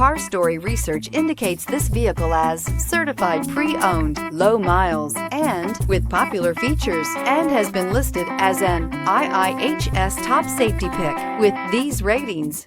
Car Story research indicates this vehicle as certified pre-owned, low miles, and with popular features, and has been listed as an IIHS top safety pick with these ratings.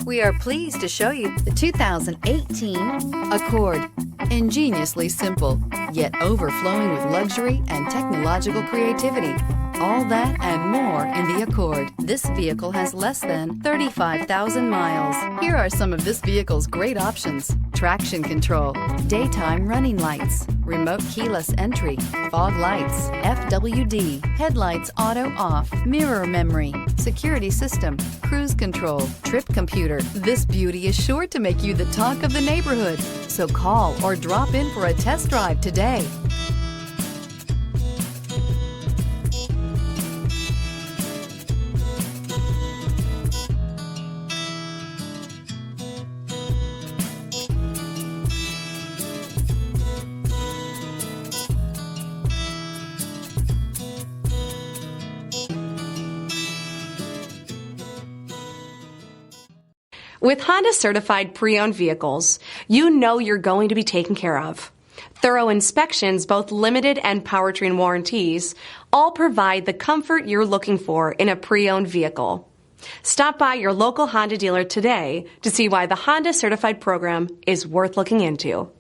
We are pleased to show you the 2018 Accord. Ingeniously simple, yet overflowing with luxury and technological creativity. All that and more in the Accord. This vehicle has less than 35,000 miles. Here are some of this vehicle's great options: traction control, daytime running lights, remote keyless entry, fog lights, FWD, headlights auto off, mirror memory, security system, cruise control, trip computer. This beauty is sure to make you the talk of the neighborhood. So call or drop in for a test drive today. With Honda certified pre-owned vehicles, you know you're going to be taken care of. Thorough inspections, both limited and powertrain warranties, all provide the comfort you're looking for in a pre-owned vehicle. Stop by your local Honda dealer today to see why the Honda certified program is worth looking into.